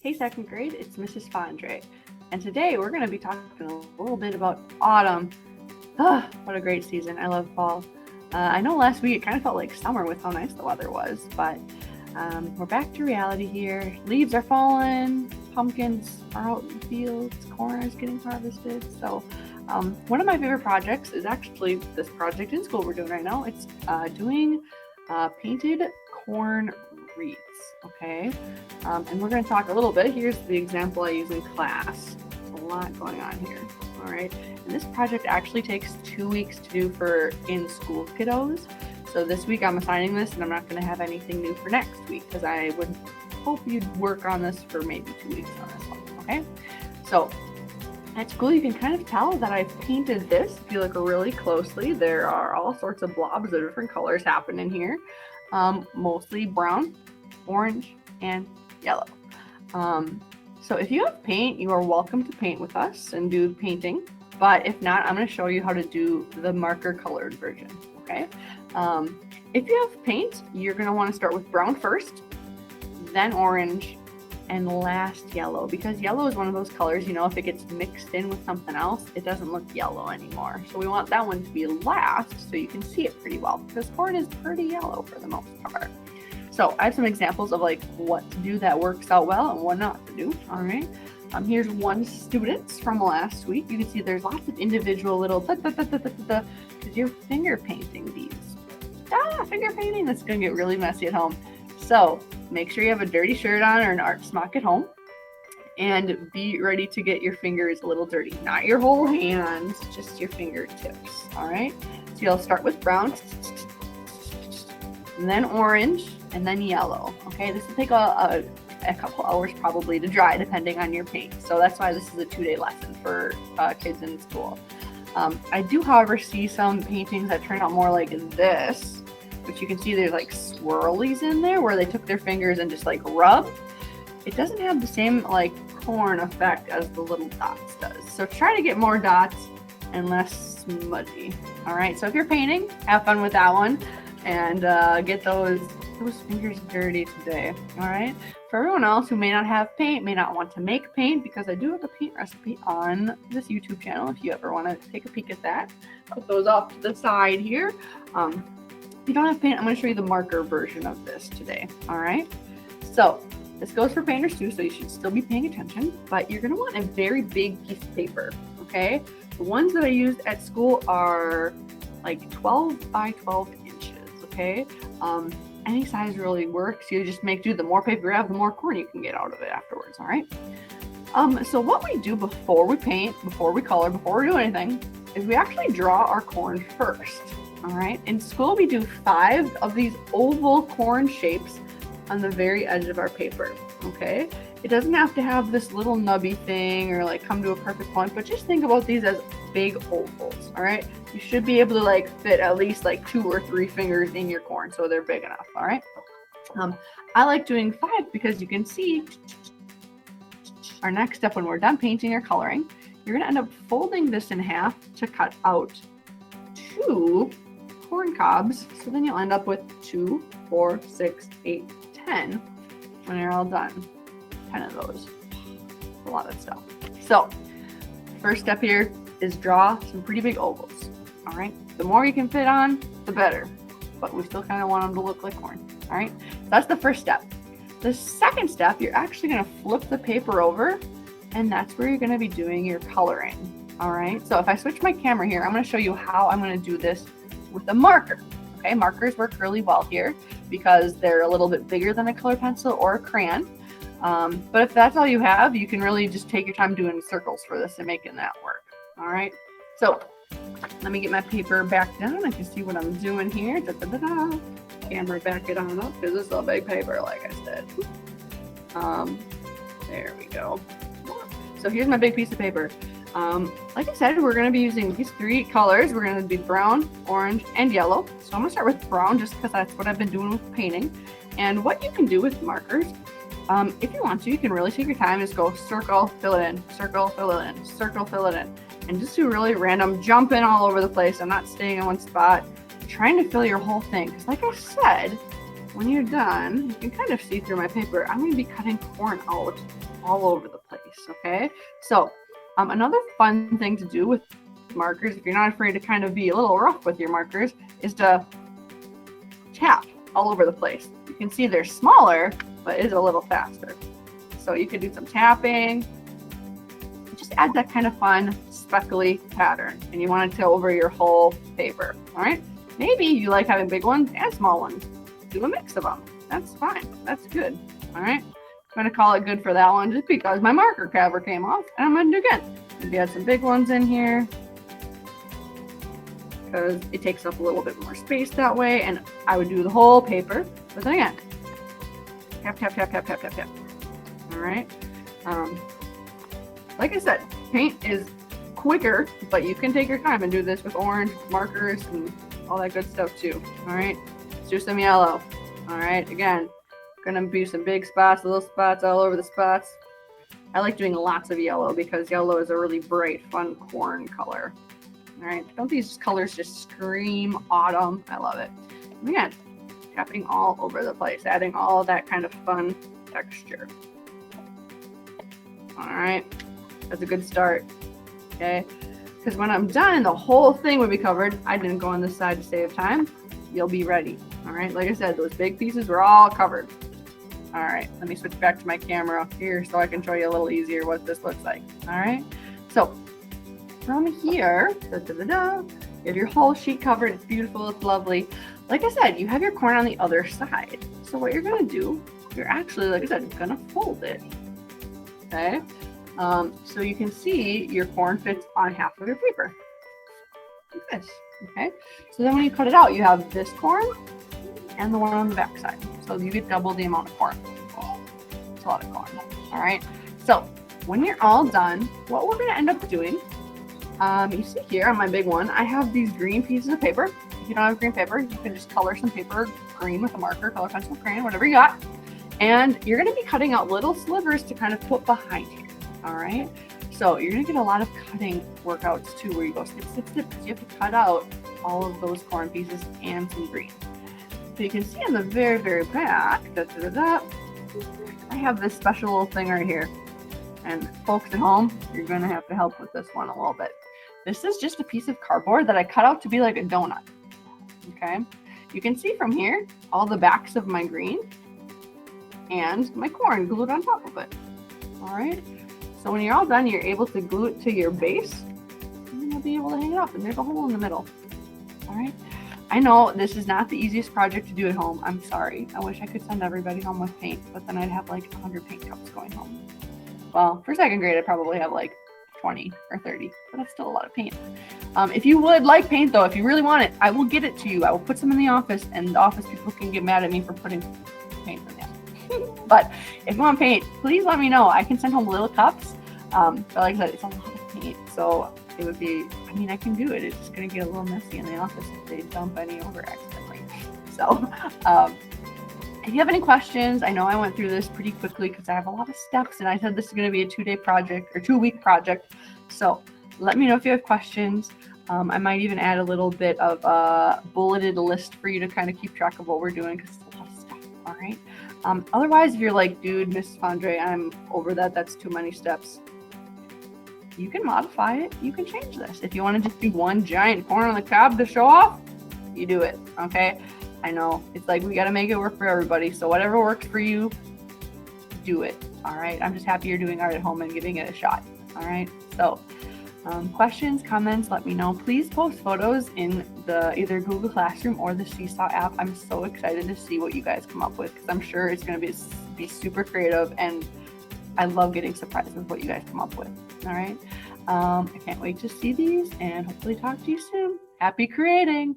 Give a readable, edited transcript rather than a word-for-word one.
Hey, second grade, it's Mrs. Fondre, and today we're going to be talking a little bit about autumn. What a great season. I love fall. I know last week it kind of felt like summer with how nice the weather was, but we're back to reality here. Leaves are falling, pumpkins are out in the fields, corn is getting harvested. So, one of my favorite projects is actually this project in school we're doing right now. It's doing painted corn wreaths, okay? And we're going to talk a little bit. Here's the example I use in class. A lot going on here, all right? And this project actually takes 2 weeks to do for in-school kiddos. So this week I'm assigning this, and I'm not going to have anything new for next week because I would hope you'd work on this for maybe 2 weeks on this one, okay? So at school, you can kind of tell that I've painted this. If you look really closely, there are all sorts of blobs of different colors happening here, mostly brown, orange, and yellow. So if you have paint, you are welcome to paint with us and do painting. But if not, I'm going to show you how to do the marker colored version, okay? If you have paint, you're going to want to start with brown first, then orange, and last yellow, because yellow is one of those colors, you know, if it gets mixed in with something else, it doesn't look yellow anymore. So we want that one to be last so you can see it pretty well, because corn is pretty yellow for the most part. So I have some examples of like what to do that works out well and what not to do, all right? Here's one student from last week. You can see there's lots of individual little because you're finger painting these. Finger painting, that's gonna get really messy at home. So make sure you have a dirty shirt on or an art smock at home and be ready to get your fingers a little dirty. Not your whole hands, just your fingertips, all right? So you'll start with brown, and then orange, and then yellow, okay? This will take a couple hours probably to dry depending on your paint. So that's why this is a 2-day lesson for kids in school. I do, however, see some paintings that turn out more like this, which you can see there's like swirlies in there where they took their fingers and just like rubbed. It doesn't have the same like corn effect as the little dots does. So try to get more dots and less smudgy. All right, so if you're painting, have fun with that one and get those fingers dirty today. All right, for everyone else who may not have paint, may not want to make paint, because I do have a paint recipe on this YouTube channel if you ever want to take a peek at that. Put those off to the side here. If you don't have paint, I'm going to show you the marker version of this today, all right? So this goes for painters too, so you should still be paying attention, but you're going to want a very big piece of paper, okay? The ones that I used at school are like 12 by 12 inches, okay? Any size really works. You just make do. The more paper you have, the more corn you can get out of it afterwards, all right? So what we do before we paint, before we color, before we do anything, is we actually draw our corn first. All right, in school we do 5 of these oval corn shapes on the very edge of our paper, okay? It doesn't have to have this little nubby thing or like come to a perfect point, but just think about these as big ovals, all right? You should be able to like fit at least like 2 or 3 fingers in your corn so they're big enough, all right? I like doing 5 because you can see our next step when we're done painting or coloring, you're gonna end up folding this in half to cut out 2 corn cobs, so then you'll end up with 2, 4, 6, 8, 10 when you're all done. 10 of those. A lot of stuff. So first step here is draw some pretty big ovals. All right, the more you can fit on, the better, but we still kind of want them to look like corn. All right, so that's the first step. The second step, you're actually going to flip the paper over, and that's where you're going to be doing your coloring. All right, so if I switch my camera here, I'm going to show you how I'm going to do this with a marker. Okay, markers work really well here because they're a little bit bigger than a colored pencil or a crayon. But if that's all you have, you can really just take your time doing circles for this and making that work. All right, so let me get my paper back down. I can see what I'm doing here. Camera, back it on up because this is a big paper, like I said. There we go. So here's my big piece of paper. Like I said, we're going to be using these 3 colors. We're going to be brown, orange, and yellow. So I'm going to start with brown just because that's what I've been doing with painting. And what you can do with markers, if you want to, you can really take your time, just go circle, fill it in, circle, fill it in, circle, fill it in, and just do really random jumping all over the place. I'm not staying in one spot, trying to fill your whole thing. Because like I said, when you're done, you can kind of see through my paper, I'm going to be cutting corn out all over the place, okay? So another fun thing to do with markers, if you're not afraid to kind of be a little rough with your markers, is to tap all over the place. You can see they're smaller, but it's a little faster. So you can do some tapping. Just add that kind of fun speckly pattern, and you want it to over your whole paper. All right. Maybe you like having big ones and small ones. Do a mix of them. That's fine. That's good. All right. I'm going to call it good for that one just because my marker cover came off, and I'm going to do again. Maybe add some big ones in here because it takes up a little bit more space that way, and I would do the whole paper. But then again, tap, tap, tap, tap, tap, tap, tap. All right. Like I said, paint is quicker, but you can take your time and do this with orange markers and all that good stuff too. All right. Let's do some yellow. All right. Again, gonna be some big spots, little spots all over the spots. I like doing lots of yellow because yellow is a really bright, fun corn color. All right. Don't these colors just scream autumn? I love it. And again, tapping all over the place, adding all that kind of fun texture. All right. That's a good start. Okay. Because when I'm done, the whole thing would be covered. I didn't go on this side to save time. You'll be ready. All right. Like I said, those big pieces were all covered. All right. Let me switch back to my camera here so I can show you a little easier what this looks like. All right. So from here, you have your whole sheet covered. It's beautiful. It's lovely. Like I said, you have your corn on the other side. So what you're going to do, you're actually, like I said, going to fold it. Okay. So you can see your corn fits on half of your paper. Like this. Okay. So then when you cut it out, you have this corn and the one on the back side. So you get double the amount of corn. It's a lot of corn. All right. So when you're all done, what we're going to end up doing, you see here on my big one, I have these green pieces of paper. If you don't have green paper, you can just color some paper green with a marker, color pencil, crayon, whatever you got. And you're going to be cutting out little slivers to kind of put behind here. All right. So you're going to get a lot of cutting workouts too, where you go snip, snip, snip, because you have to cut out all of those corn pieces and some green. So you can see on the very, very back, I have this special little thing right here. And folks at home, you're going to have to help with this one a little bit. This is just a piece of cardboard that I cut out to be like a donut. Okay. You can see from here all the backs of my green and my corn glued on top of it. All right. So when you're all done, you're able to glue it to your base, and then you'll be able to hang it up, and there's a hole in the middle. All right. I know this is not the easiest project to do at home. I'm sorry. I wish I could send everybody home with paint, but then I'd have like 100 paint cups going home. Well, for second grade, I'd probably have like 20 or 30, but that's still a lot of paint. If you would like paint though, if you really want it, I will get it to you. I will put some in the office, and the office people can get mad at me for putting paint in there. But if you want paint, please let me know. I can send home little cups. But like I said, it's a lot of paint, so it would be, I mean, I can do it. It's just going to get a little messy in the office if they dump any over accidentally. So if you have any questions, I know I went through this pretty quickly because I have a lot of steps, and I said this is going to be a 2-day project or 2-week project. So let me know if you have questions. I might even add a little bit of a bulleted list for you to kind of keep track of what we're doing because it's a lot of stuff. All right. Otherwise, if you're like, dude, Mrs. Fondre, I'm over that. That's too many steps. You can modify it. You can change this. If you want to just do one giant corn on the cob to show off, you do it. Okay. I know it's like, we got to make it work for everybody. So whatever works for you, do it. All right. I'm just happy you're doing art at home and giving it a shot. All right. So questions, comments, let me know. Please post photos in the either Google Classroom or the Seesaw app. I'm so excited to see what you guys come up with because I'm sure it's going to be super creative, and I love getting surprised with what you guys come up with. All right. I can't wait to see these and hopefully talk to you soon. Happy creating.